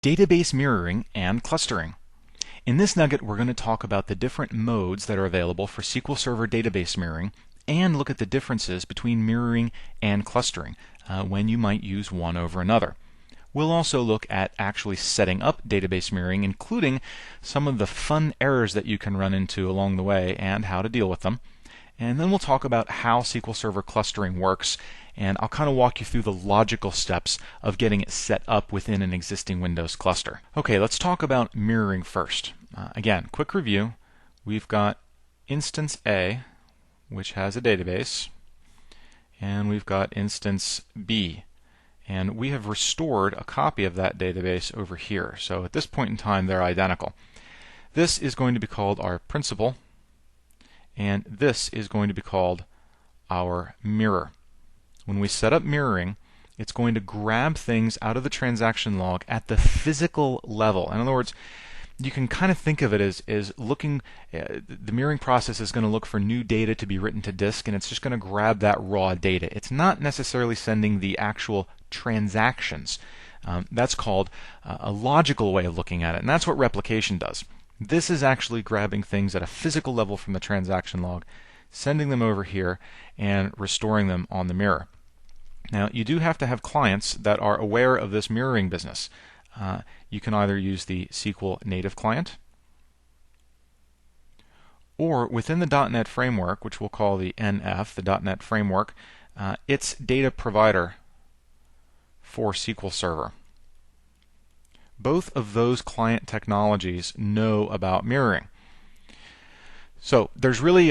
Database mirroring and clustering. In this nugget, we're going to talk about the different modes that are available for SQL Server database mirroring and look at the differences between mirroring and clustering when you might use one over another. We'll also look at actually setting up database mirroring, including some of the fun errors that you can run into along the way and how to deal with them. And then we'll talk about how SQL Server clustering works, and I'll kind of walk you through the logical steps of getting it set up within an existing Windows cluster. Okay, let's talk about mirroring first. Again, quick review. We've got instance A, which has a database, and we've got instance B. And we have restored a copy of that database over here. So at this point in time, they're identical. This is going to be called our principal, and this is going to be called our mirror. When we set up mirroring, it's going to grab things out of the transaction log at the physical level. In other words, you can kind of think of it as looking, the mirroring process is going to look for new data to be written to disk, and it's just going to grab that raw data. It's not necessarily sending the actual transactions. That's called a logical way of looking at it, and that's what replication does. This is actually grabbing things at a physical level from the transaction log, sending them over here, and restoring them on the mirror. Now, you do have to have clients that are aware of this mirroring business. You can either use the SQL native client, or within the .NET framework, which we'll call the NF, the .NET framework, it's data provider for SQL Server. Both of those client technologies know about mirroring. So there's really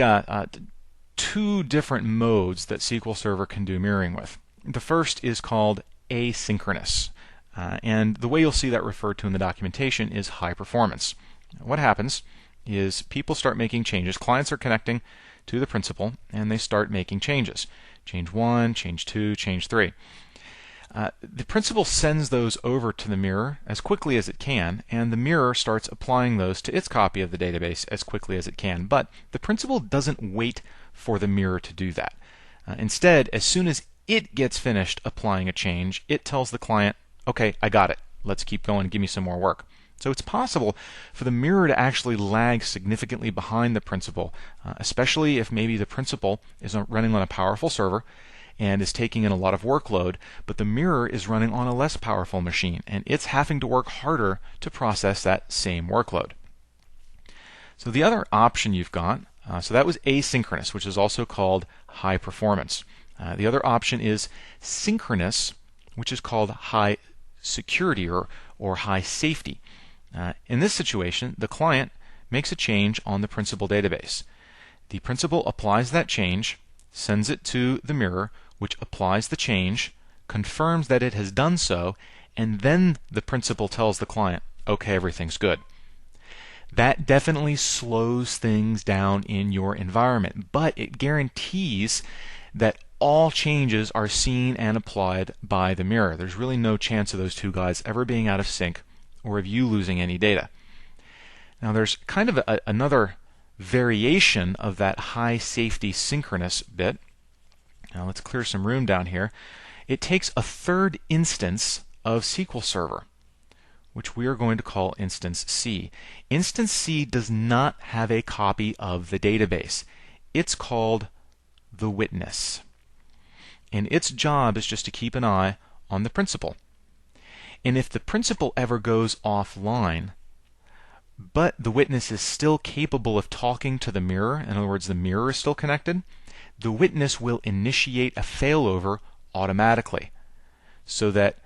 two different modes that SQL Server can do mirroring with. The first is called asynchronous. And the way you'll see that referred to in the documentation is high performance. What happens is people start making changes. Clients are connecting to the principal, and they start making changes. Change 1, change 2, change 3. The principal sends those over to the mirror as quickly as it can, and the mirror starts applying those to its copy of the database as quickly as it can. But the principal doesn't wait for the mirror to do that. Instead, as soon as it gets finished applying a change, it tells the client, okay, I got it. Let's keep going and give me some more work. So it's possible for the mirror to actually lag significantly behind the principal, especially if maybe the principal is running on a powerful server and is taking in a lot of workload, but the mirror is running on a less powerful machine, and it's having to work harder to process that same workload. So the other option you've got, so that was asynchronous, which is also called high performance. The other option is synchronous, which is called high security or high safety. In this situation, the client makes a change on the principal database. The principal applies that change, sends it to the mirror, which applies the change, confirms that it has done so, and then the principal tells the client, okay, everything's good. That definitely slows things down in your environment, but it guarantees that all changes are seen and applied by the mirror. There's really no chance of those two guys ever being out of sync or of you losing any data. Now there's kind of another variation of that high safety synchronous bit. Now let's clear some room down here. It takes a third instance of SQL Server, which we are going to call instance C. Instance C does not have a copy of the database. It's called the witness. And its job is just to keep an eye on the principal. And if the principal ever goes offline, but the witness is still capable of talking to the mirror, in other words, the mirror is still connected, the witness will initiate a failover automatically, so that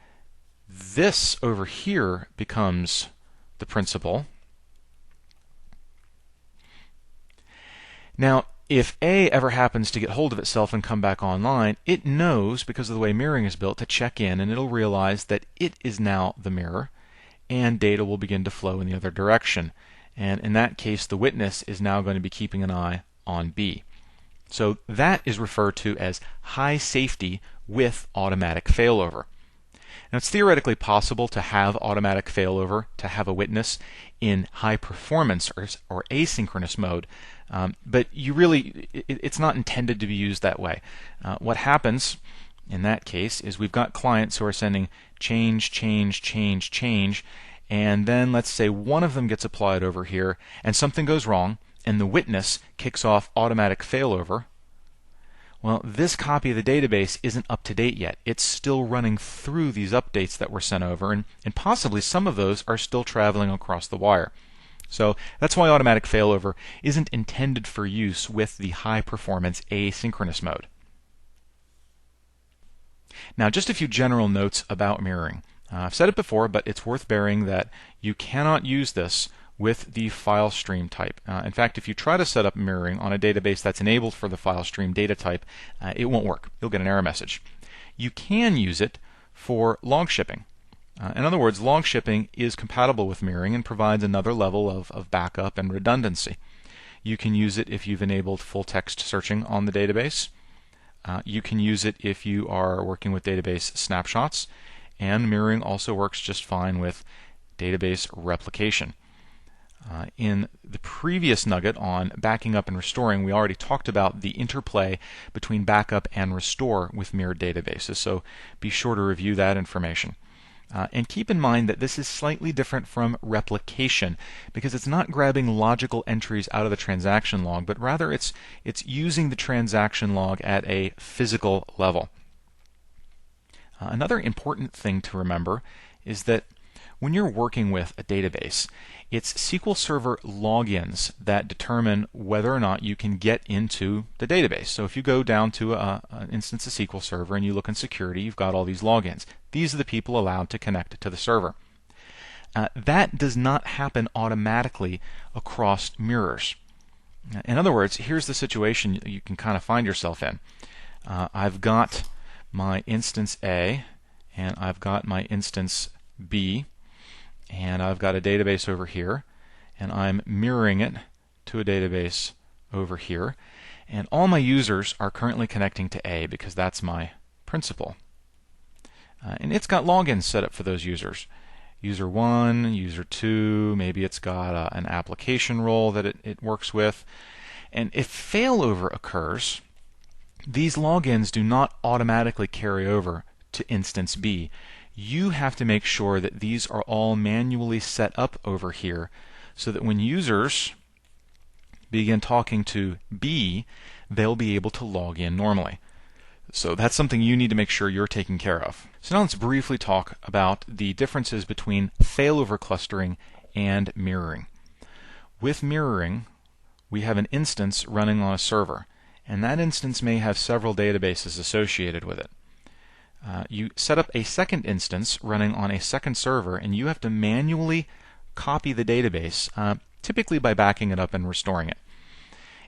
this over here becomes the principal. Now, if A ever happens to get hold of itself and come back online, it knows, because of the way mirroring is built, to check in, and it'll realize that it is now the mirror, and data will begin to flow in the other direction. And in that case, the witness is now going to be keeping an eye on B. So that is referred to as high safety with automatic failover. Now, it's theoretically possible to have automatic failover, to have a witness in high performance or asynchronous mode, but it's not intended to be used that way. What happens in that case is we've got clients who are sending change, change, change, change, and then let's say one of them gets applied over here, and something goes wrong, and the witness kicks off automatic failover. Well, this copy of the database isn't up to date yet. It's still running through these updates that were sent over, and possibly some of those are still traveling across the wire. So that's why automatic failover isn't intended for use with the high performance asynchronous mode. Now, just a few general notes about mirroring. I've said it before, but it's worth bearing that you cannot use this with the file stream type. In fact, if you try to set up mirroring on a database that's enabled for the file stream data type, it won't work. You'll get an error message. You can use it for log shipping. In other words, log shipping is compatible with mirroring and provides another level of backup and redundancy. You can use it if you've enabled full text searching on the database. You can use it if you are working with database snapshots, and mirroring also works just fine with database replication. In the previous nugget on backing up and restoring, we already talked about the interplay between backup and restore with mirrored databases, so be sure to review that information. And keep in mind that this is slightly different from replication, because it's not grabbing logical entries out of the transaction log, but rather it's using the transaction log at a physical level. Another important thing to remember is that when you're working with a database, it's SQL Server logins that determine whether or not you can get into the database. So if you go down to an instance of SQL Server and you look in security, you've got all these logins. These are the people allowed to connect to the server. That does not happen automatically across mirrors. In other words, here's the situation you can kind of find yourself in. I've got my instance A, and I've got my instance B, and I've got a database over here, and I'm mirroring it to a database over here, and all my users are currently connecting to A because that's my principal. And it's got logins set up for those users. User 1, user 2, maybe it's got an application role that it works with. And if failover occurs, these logins do not automatically carry over to instance B. You have to make sure that these are all manually set up over here so that when users begin talking to B, they'll be able to log in normally. So that's something you need to make sure you're taking care of. So now let's briefly talk about the differences between failover clustering and mirroring. With mirroring, we have an instance running on a server, and that instance may have several databases associated with it. You set up a second instance running on a second server, and you have to manually copy the database, typically by backing it up and restoring it.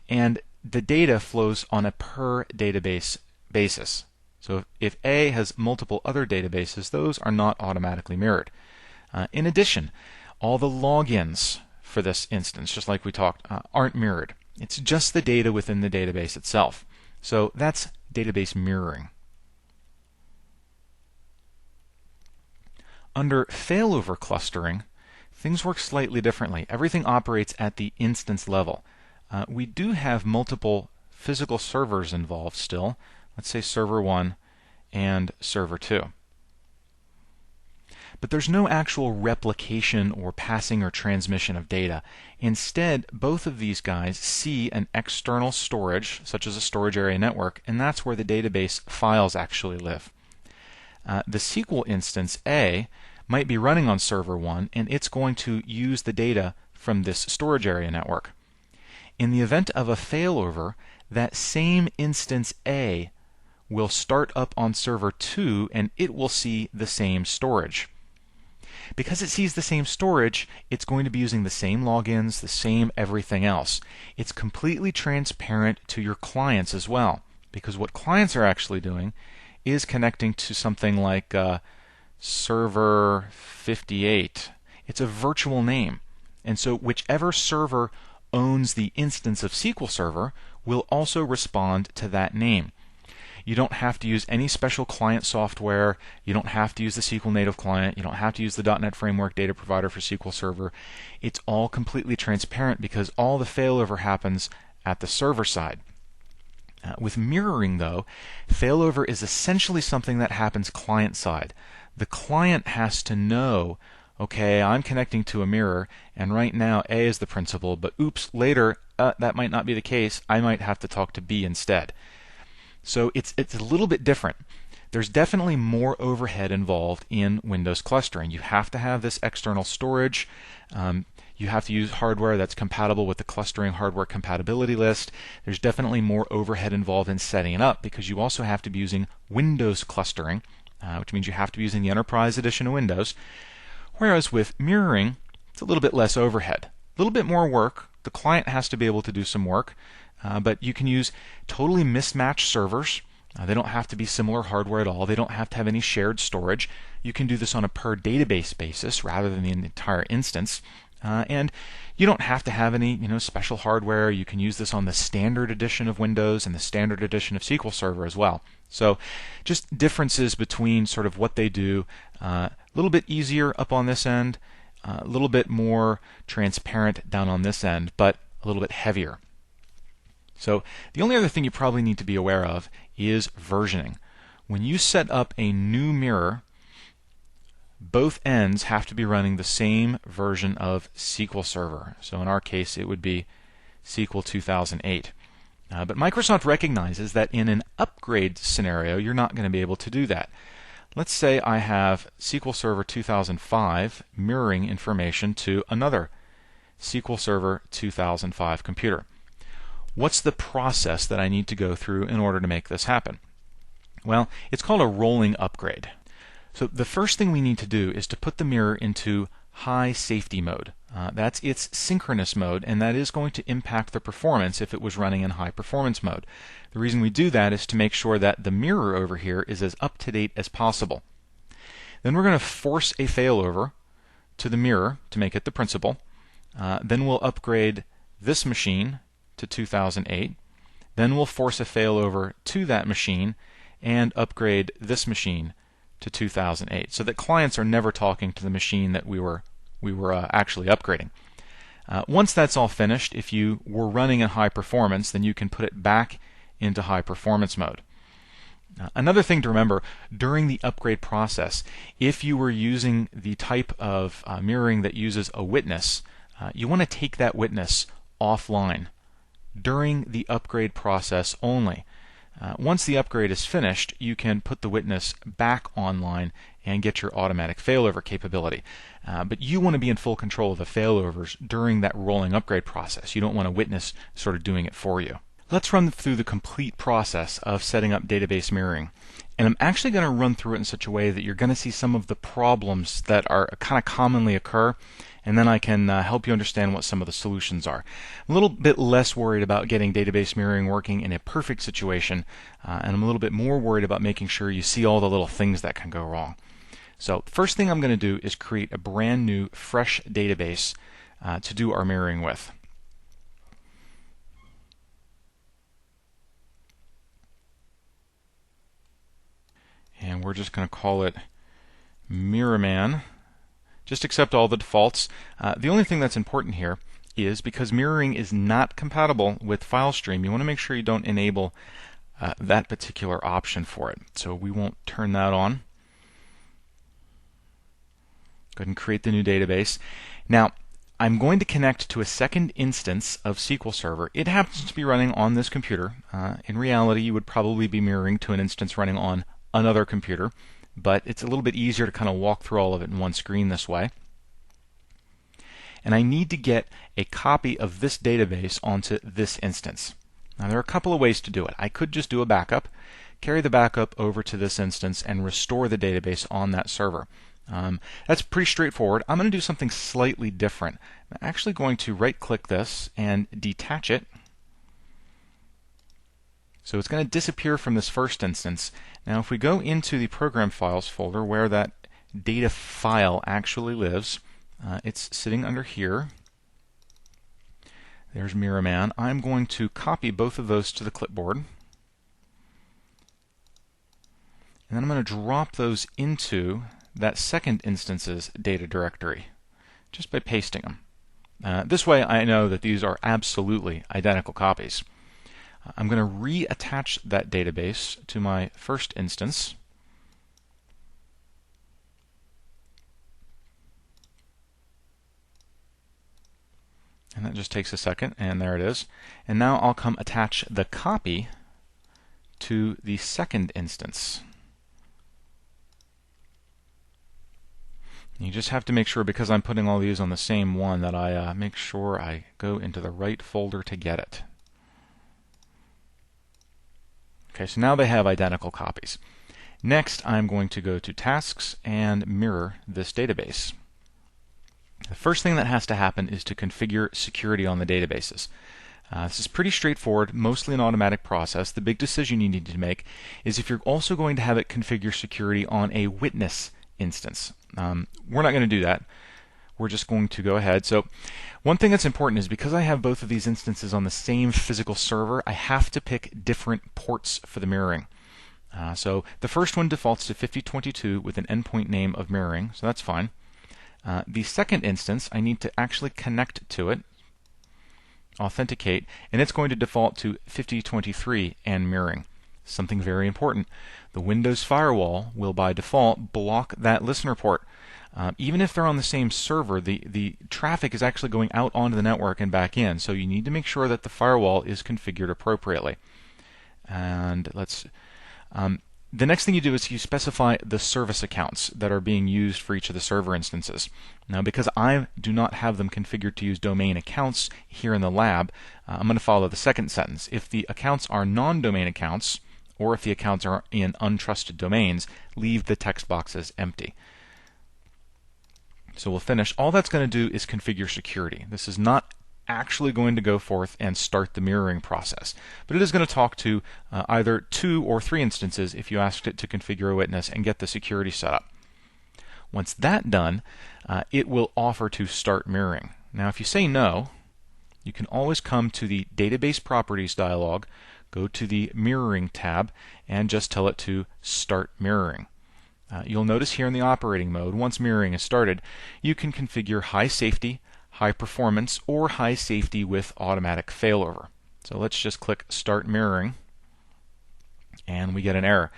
And the data flows on a per database basis. So if A has multiple other databases, those are not automatically mirrored. In addition, all the logins for this instance, just like we talked, aren't mirrored. It's just the data within the database itself. So that's database mirroring. Under failover clustering, things work slightly differently. Everything operates at the instance level. We do have multiple physical servers involved still. Let's say server 1 and server 2. But there's no actual replication or passing or transmission of data. Instead, both of these guys see an external storage, such as a storage area network, and that's where the database files actually live. The SQL instance A might be running on server 1, and it's going to use the data from this storage area network. In the event of a failover, that same instance A will start up on server 2, and it will see the same storage. Because it sees the same storage, it's going to be using the same logins, the same everything else. It's completely transparent to your clients as well, because what clients are actually doing is connecting to something like server 58. It's a virtual name. And so whichever server owns the instance of SQL Server will also respond to that name. You don't have to use any special client software. You don't have to use the SQL native client. You don't have to use the .NET Framework data provider for SQL Server. It's all completely transparent because all the failover happens at the server side. With mirroring, though, failover is essentially something that happens client side. The client has to know, okay, I'm connecting to a mirror, and right now A is the principal, but oops, later that might not be the case. I might have to talk to B instead. So it's a little bit different. There's definitely more overhead involved in Windows clustering. You have to have this external storage. You have to use hardware that's compatible with the clustering hardware compatibility list. There's definitely more overhead involved in setting it up because you also have to be using Windows clustering, which means you have to be using the Enterprise Edition of Windows. Whereas with mirroring, it's a little bit less overhead. A little bit more work. The client has to be able to do some work, but you can use totally mismatched servers. They don't have to be similar hardware at all. They don't have to have any shared storage. You can do this on a per database basis rather than the entire instance. And you don't have to have any special hardware. You can use this on the standard edition of Windows and the standard edition of SQL Server as well. So just differences between sort of what they do. A little bit easier up on this end, a little bit more transparent down on this end, but a little bit heavier. So the only other thing you probably need to be aware of is versioning. When you set up a new mirror, both ends have to be running the same version of SQL Server. So in our case, it would be SQL 2008. But Microsoft recognizes that in an upgrade scenario, you're not going to be able to do that. Let's say I have SQL Server 2005 mirroring information to another SQL Server 2005 computer. What's the process that I need to go through in order to make this happen? Well, it's called a rolling upgrade. So the first thing we need to do is to put the mirror into high safety mode. That's its synchronous mode, and that is going to impact the performance if it was running in high performance mode. The reason we do that is to make sure that the mirror over here is as up to date as possible. Then we're going to force a failover to the mirror to make it the principal. Then we'll upgrade this machine to 2008. Then we'll force a failover to that machine and upgrade this machine to 2008, so that clients are never talking to the machine that we were actually upgrading. Once that's all finished, if you were running in high performance, then you can put it back into high performance mode. Another thing to remember during the upgrade process, if you were using the type of mirroring that uses a witness, you want to take that witness offline during the upgrade process only. Once the upgrade is finished, you can put the witness back online and get your automatic failover capability. But you want to be in full control of the failovers during that rolling upgrade process. You don't want a witness sort of doing it for you. Let's run through the complete process of setting up database mirroring. And I'm actually going to run through it in such a way that you're going to see some of the problems that are kind of commonly occur, and then I can help you understand what some of the solutions are. I'm a little bit less worried about getting database mirroring working in a perfect situation, and I'm a little bit more worried about making sure you see all the little things that can go wrong. So first thing I'm going to do is create a brand new, fresh database to do our mirroring with. And we're just going to call it MirrorMan. Just accept all the defaults. The only thing that's important here is because mirroring is not compatible with FileStream, you want to make sure you don't enable that particular option for it. So we won't turn that on. Go ahead and create the new database. Now, I'm going to connect to a second instance of SQL Server. It happens to be running on this computer. In reality, you would probably be mirroring to an instance running on another computer, but it's a little bit easier to kind of walk through all of it in one screen this way. And I need to get a copy of this database onto this instance. Now there are a couple of ways to do it. I could just do a backup, carry the backup over to this instance, and restore the database on that server. That's pretty straightforward. I'm going to do something slightly different. I'm actually going to right-click this and detach it. So it's going to disappear from this first instance. Now if we go into the Program Files folder where that data file actually lives, it's sitting under here. There's MirrorMan. I'm going to copy both of those to the clipboard. And then I'm going to drop those into that second instance's data directory just by pasting them. This way I know that these are absolutely identical copies. I'm going to reattach that database to my first instance. And that just takes a second, and there it is. And now I'll come attach the copy to the second instance. You just have to make sure, because I'm putting all these on the same one, that I make sure I go into the right folder to get it. Okay, so now they have identical copies. Next, I'm going to go to Tasks and mirror this database. The first thing that has to happen is to configure security on the databases. This is pretty straightforward, mostly an automatic process. The big decision you need to make is if you're also going to have it configure security on a witness instance. We're not going to do that. We're just going to go ahead. So one thing that's important is because I have both of these instances on the same physical server, I have to pick different ports for the mirroring. So the first one defaults to 5022 with an endpoint name of mirroring, so that's fine. The second instance, I need to actually connect to it, authenticate, and it's going to default to 5023 and mirroring. Something very important. The Windows firewall will by default block that listener port. Even if they're on the same server, the traffic is actually going out onto the network and back in, so you need to make sure that the firewall is configured appropriately. And the next thing you do is you specify the service accounts that are being used for each of the server instances. Now, because I do not have them configured to use domain accounts here in the lab, I'm going to follow the second sentence. If the accounts are non-domain accounts, or if the accounts are in untrusted domains, leave the text boxes empty. So we'll finish. All that's going to do is configure security. This is not actually going to go forth and start the mirroring process, but it is going to talk to either 2 or 3 instances if you asked it to configure a witness and get the security set up. Once that's done, it will offer to start mirroring. Now if you say no, you can always come to the Database Properties dialog, go to the Mirroring tab, and just tell it to start mirroring. You'll notice here in the operating mode, once mirroring is started, you can configure high safety, high performance, or high safety with automatic failover. So let's just click Start Mirroring, and we get an error.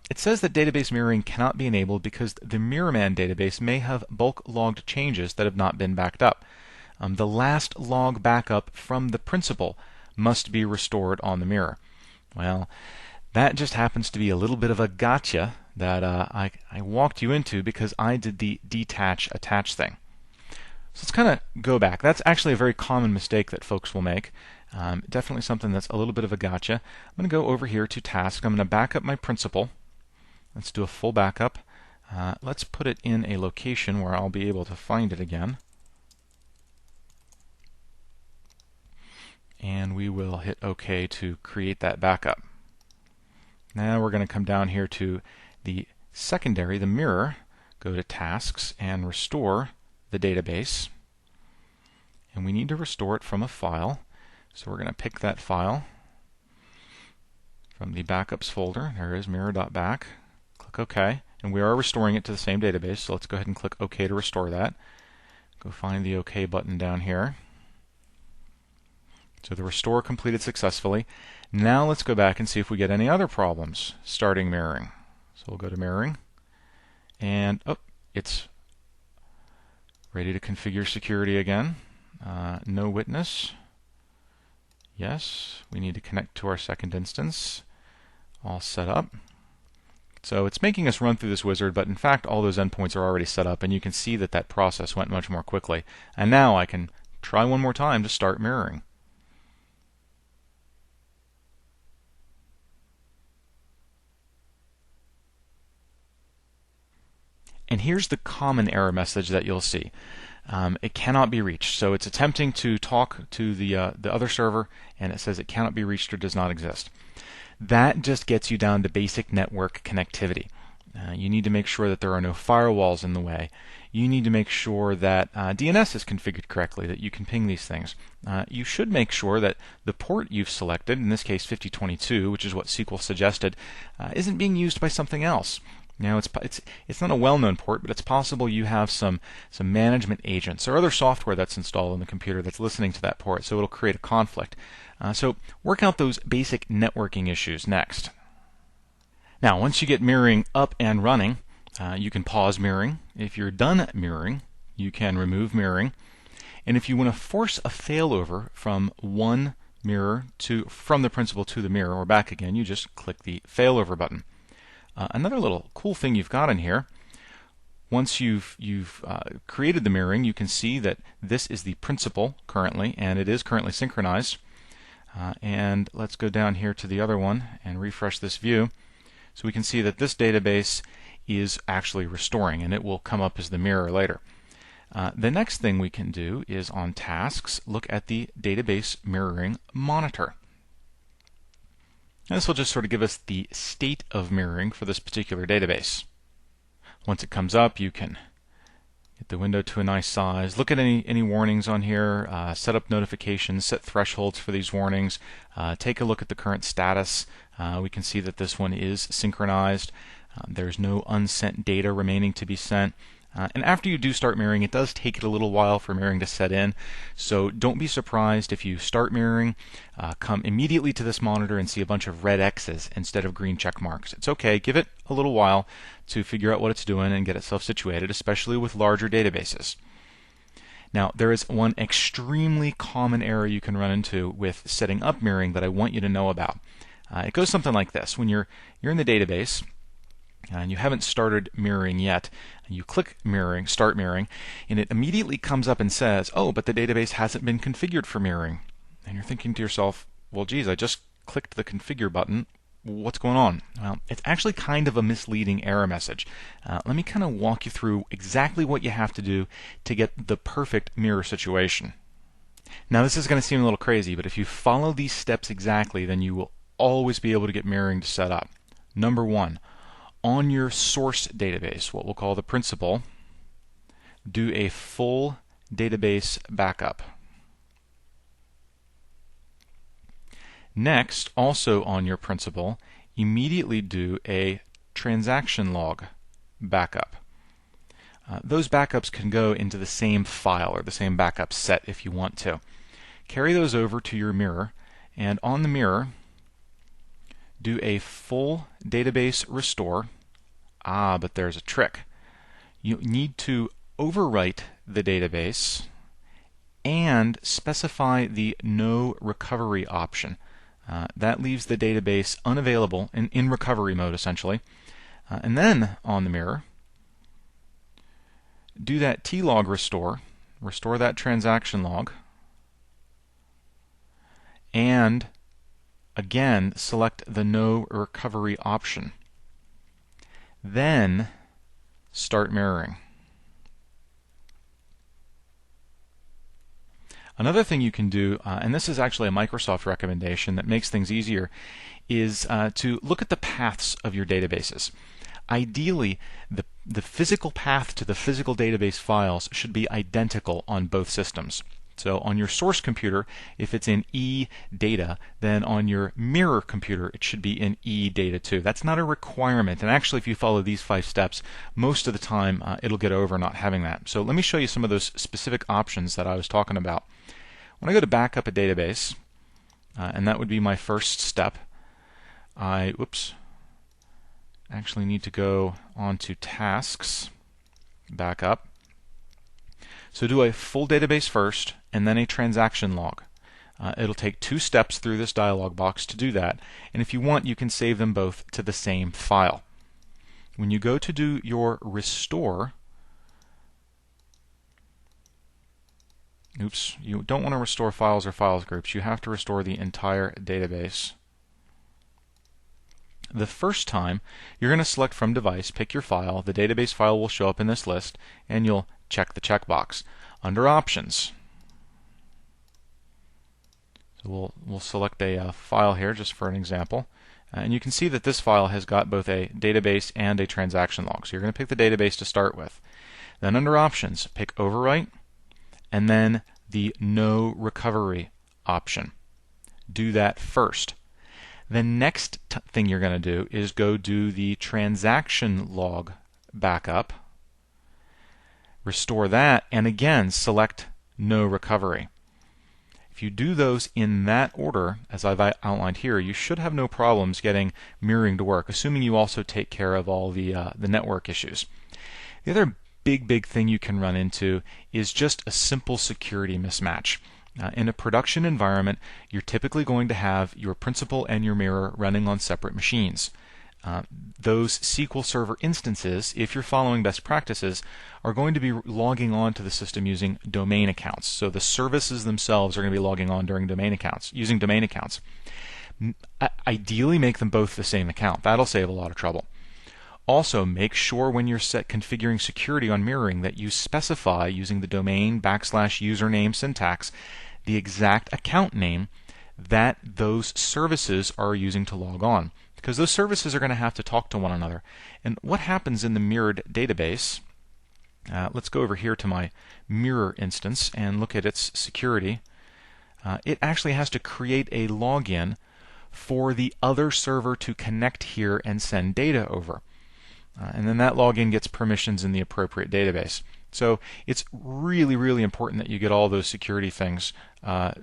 It says that database mirroring cannot be enabled because the MirrorMan database may have bulk logged changes that have not been backed up. The last log backup from the principal must be restored on the mirror. Well, that just happens to be a little bit of a gotcha that I walked you into because I did the detach attach thing. So let's kind of go back. That's actually a very common mistake that folks will make. Definitely something that's a little bit of a gotcha. I'm going to go over here to Task. I'm going to back up my principal. Let's do a full backup. Let's put it in a location where I'll be able to find it again. And we will hit OK to create that backup. Now we're going to come down here to the secondary, the mirror, go to Tasks and restore the database. And we need to restore it from a file. So we're going to pick that file from the backups folder. There is mirror.back. Click OK. And we are restoring it to the same database, so let's go ahead and click OK to restore that. Go find the OK button down here. So the restore completed successfully. Now let's go back and see if we get any other problems starting mirroring. So we'll go to mirroring, and it's ready to configure security again. No witness. Yes, we need to connect to our second instance. All set up. So it's making us run through this wizard, but in fact all those endpoints are already set up, and you can see that that process went much more quickly. And now I can try one more time to start mirroring. And here's the common error message that you'll see. It cannot be reached. So it's attempting to talk to the other server, and it says it cannot be reached or does not exist. That just gets you down to basic network connectivity. You need to make sure that there are no firewalls in the way. You need to make sure that DNS is configured correctly, that you can ping these things. You should make sure that the port you've selected, in this case 5022, which is what SQL suggested, isn't being used by something else. Now it's not a well-known port, but it's possible you have some management agents or other software that's installed on the computer that's listening to that port, so it'll create a conflict. So work out those basic networking issues next. Now, once you get mirroring up and running, you can pause mirroring. If you're done mirroring, you can remove mirroring. And if you want to force a failover from one mirror from the principal to the mirror or back again, you just click the failover button. Another little cool thing you've got in here, once you've created the mirroring, you can see that this is the principal currently, and it is currently synchronized. And let's go down here to the other one and refresh this view. So we can see that this database is actually restoring, and it will come up as the mirror later. The next thing we can do is on tasks, look at the database mirroring monitor. And this will just sort of give us the state of mirroring for this particular database. Once it comes up, you can get the window to a nice size, look at any warnings on here, set up notifications, set thresholds for these warnings, take a look at the current status. We can see that this one is synchronized. There's no unsent data remaining to be sent. And after you do start mirroring, it does take it a little while for mirroring to set in. So don't be surprised if you start mirroring, come immediately to this monitor and see a bunch of red X's instead of green check marks. It's okay, give it a little while to figure out what it's doing and get itself situated, especially with larger databases. Now, there is one extremely common error you can run into with setting up mirroring that I want you to know about. It goes something like this. When you're in the database, and you haven't started mirroring yet, and you click mirroring, start mirroring, and it immediately comes up and says, oh, but the database hasn't been configured for mirroring. And you're thinking to yourself, well, geez, I just clicked the configure button. What's going on? Well, it's actually kind of a misleading error message. Let me kind of walk you through exactly what you have to do to get the perfect mirror situation. Now, this is going to seem a little crazy, but if you follow these steps exactly, then you will always be able to get mirroring to set up. Number one, on your source database, what we'll call the principal, do a full database backup. Next, also on your principal, immediately do a transaction log backup. Those backups can go into the same file or the same backup set if you want to. Carry those over to your mirror, and on the mirror, do a full database restore. But there's a trick. You need to overwrite the database and specify the no recovery option. That leaves the database unavailable in recovery mode, essentially. And then on the mirror, do that tlog restore that transaction log, and again, select the no recovery option. Then start mirroring. Another thing you can do, and this is actually a Microsoft recommendation that makes things easier, is to look at the paths of your databases. Ideally, the physical path to the physical database files should be identical on both systems. So on your source computer, if it's in eData, then on your mirror computer, it should be in eData too. That's not a requirement, and actually if you follow these 5 steps, most of the time it'll get over not having that. So let me show you some of those specific options that I was talking about. When I go to backup a database, and that would be my first step, I actually need to go on to tasks, backup. So do a full database first, and then a transaction log. It'll take 2 steps through this dialog box to do that, and if you want, you can save them both to the same file. When you go to do your restore, you don't want to restore files or files groups. You have to restore the entire database. The first time, you're going to select from device, pick your file. The database file will show up in this list, and you'll check the checkbox. Under options, so we'll select a file here just for an example, and you can see that this file has got both a database and a transaction log. So you're going to pick the database to start with. Then under options, pick overwrite, and then the no recovery option. Do that first. The next thing you're going to do is go do the transaction log backup, restore that, and again select no recovery. If you do those in that order, as I've outlined here, you should have no problems getting mirroring to work, assuming you also take care of all the network issues. The other big thing you can run into is just a simple security mismatch. In a production environment, you're typically going to have your principal and your mirror running on separate machines. Those SQL Server instances, if you're following best practices, are going to be logging on to the system using domain accounts. So the services themselves are going to be logging on using domain accounts. Ideally, make them both the same account. That'll save a lot of trouble. Also, make sure when you're configuring security on mirroring that you specify using the domain \username syntax the exact account name that those services are using to log on, because those services are going to have to talk to one another. And what happens in the mirrored database, let's go over here to my mirror instance and look at its security. It actually has to create a login for the other server to connect here and send data over. And then that login gets permissions in the appropriate database. So it's really important that you get all those security things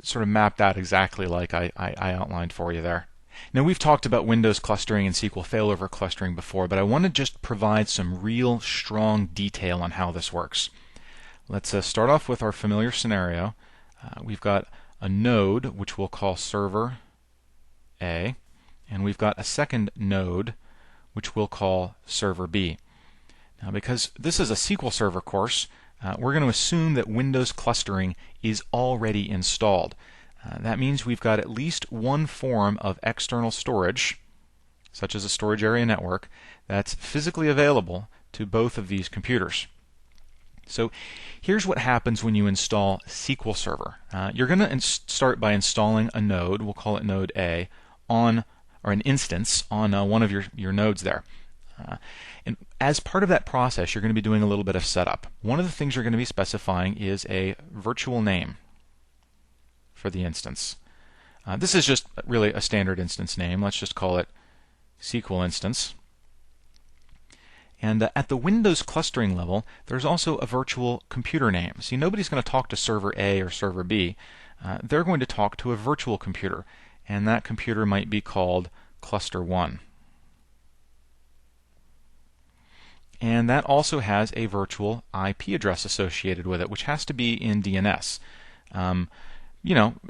sort of mapped out exactly like I outlined for you there. Now, we've talked about Windows clustering and SQL failover clustering before, but I want to just provide some real strong detail on how this works. Let's start off with our familiar scenario. We've got a node, which we'll call Server A, and we've got a second node, which we'll call Server B. Now, because this is a SQL Server course, we're going to assume that Windows clustering is already installed. That means we've got at least one form of external storage, such as a storage area network, that's physically available to both of these computers. So here's what happens when you install SQL Server. You're going to start by installing a node, we'll call it node A, or an instance on one of your nodes there. And as part of that process, you're going to be doing a little bit of setup. One of the things you're going to be specifying is a virtual name for the instance. This is just really a standard instance name. Let's just call it SQL instance. And at the Windows clustering level, there's also a virtual computer name. See, nobody's going to talk to Server A or Server B. They're going to talk to a virtual computer, and that computer might be called Cluster 1. And that also has a virtual IP address associated with it, which has to be in DNS.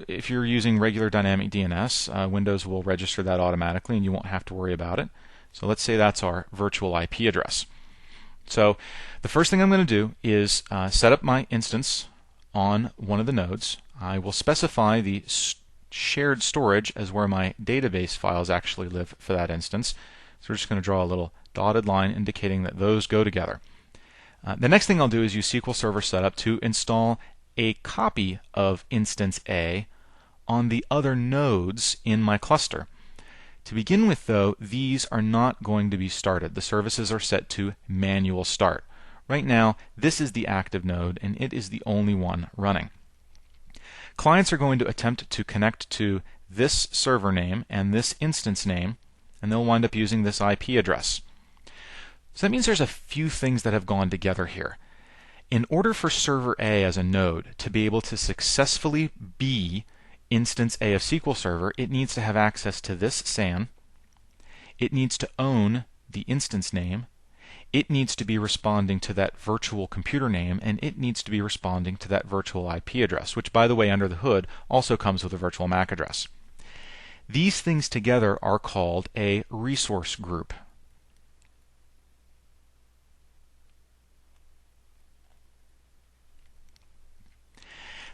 If you're using regular dynamic DNS, Windows will register that automatically and you won't have to worry about it. So let's say that's our virtual IP address. So the first thing I'm going to do is set up my instance on one of the nodes. I will specify the shared storage as where my database files actually live for that instance. So we're just going to draw a little dotted line indicating that those go together. The next thing I'll do is use SQL Server Setup to install a copy of instance A on the other nodes in my cluster. To begin with, though, these are not going to be started. The services are set to manual start. Right now, this is the active node, and it is the only one running. Clients are going to attempt to connect to this server name and this instance name, and they'll wind up using this IP address. So that means there's a few things that have gone together here. In order for Server A as a node to be able to successfully be instance A of SQL Server, it needs to have access to this SAN. It needs to own the instance name. It needs to be responding to that virtual computer name, and it needs to be responding to that virtual IP address, which, by the way, under the hood also comes with a virtual MAC address. These things together are called a resource group.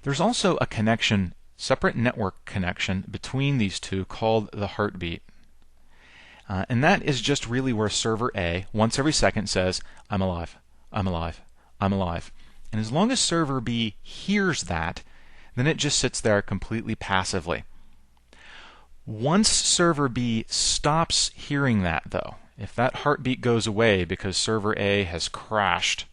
There's also a connection, separate network connection between these two called the heartbeat. And that is just really where Server A, once every second, says, I'm alive, I'm alive, I'm alive. And as long as Server B hears that, then it just sits there completely passively. Once Server B stops hearing that, though, if that heartbeat goes away because Server A has crashed,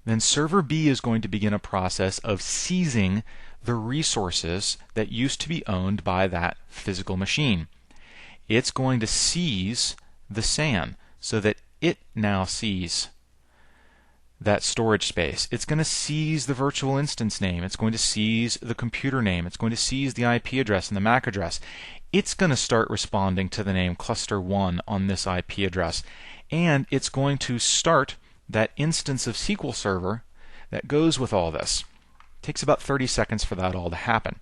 then Server B is going to begin a process of seizing the resources that used to be owned by that physical machine. It's going to seize the SAN so that it now sees that storage space. It's going to seize the virtual instance name. It's going to seize the computer name. It's going to seize the IP address and the MAC address. It's going to start responding to the name Cluster 1 on this IP address. And it's going to start that instance of SQL Server that goes with all this. It takes about 30 seconds for that all to happen.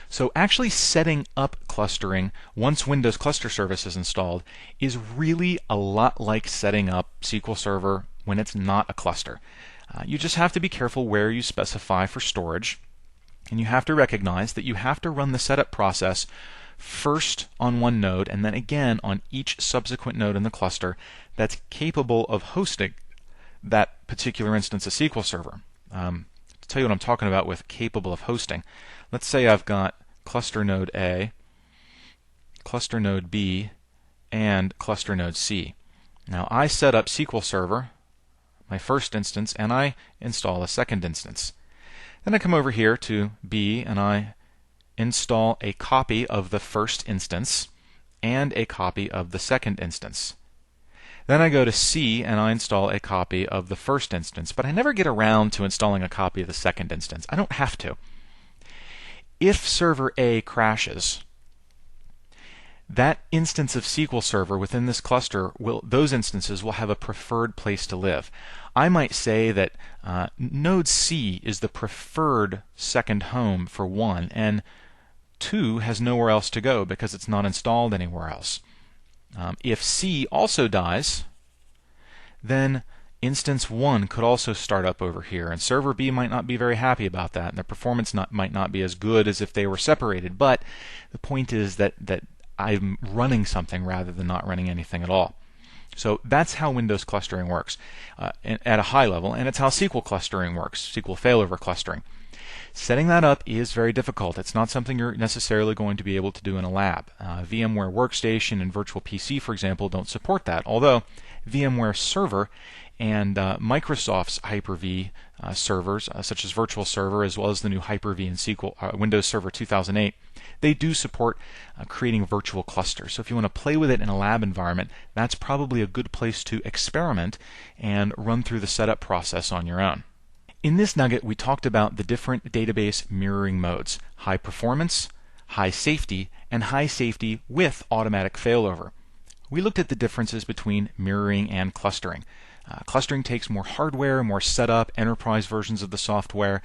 So actually setting up clustering once Windows Cluster Service is installed is really a lot like setting up SQL Server when it's not a cluster. You just have to be careful where you specify for storage, and you have to recognize that you have to run the setup process first on one node and then again on each subsequent node in the cluster that's capable of hosting that particular instance of SQL Server. To tell you what I'm talking about with capable of hosting, let's say I've got cluster node A, cluster node B, and cluster node C. Now I set up SQL Server, my first instance, and I install a second instance. Then I come over here to B and I install a copy of the first instance and a copy of the second instance. Then I go to C and I install a copy of the first instance, but I never get around to installing a copy of the second instance. I don't have to. If server A crashes, that instance of SQL Server within this cluster, those instances will have a preferred place to live. I might say that node C is the preferred second home for 1, and 2 has nowhere else to go because it's not installed anywhere else. If C also dies, then instance 1 could also start up over here, and server B might not be very happy about that, and the performance might not be as good as if they were separated. But the point is that I'm running something rather than not running anything at all. So that's how Windows clustering works at a high level, and it's how SQL clustering works, SQL failover clustering. Setting that up is very difficult. It's not something you're necessarily going to be able to do in a lab. VMware Workstation and Virtual PC, for example, don't support that, although VMware Server and Microsoft's Hyper-V servers, such as Virtual Server, as well as the new Hyper-V and SQL, Windows Server 2008, they do support creating virtual clusters. So if you want to play with it in a lab environment, that's probably a good place to experiment and run through the setup process on your own. In this nugget, we talked about the different database mirroring modes: high performance, high safety, and high safety with automatic failover. We looked at the differences between mirroring and clustering. Clustering takes more hardware, more setup, enterprise versions of the software,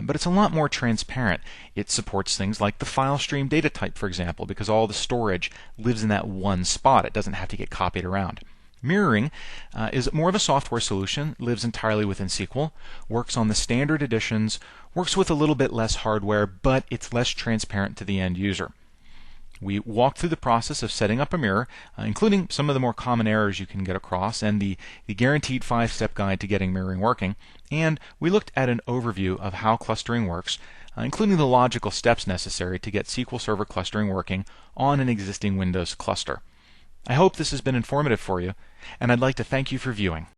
but it's a lot more transparent. It supports things like the file stream data type, for example, because all the storage lives in that one spot. It doesn't have to get copied around. Mirroring is more of a software solution, lives entirely within SQL, works on the standard editions, works with a little bit less hardware, but it's less transparent to the end user. We walked through the process of setting up a mirror, including some of the more common errors you can get across, and the guaranteed 5-step guide to getting mirroring working. And we looked at an overview of how clustering works, including the logical steps necessary to get SQL Server clustering working on an existing Windows cluster. I hope this has been informative for you, and I'd like to thank you for viewing.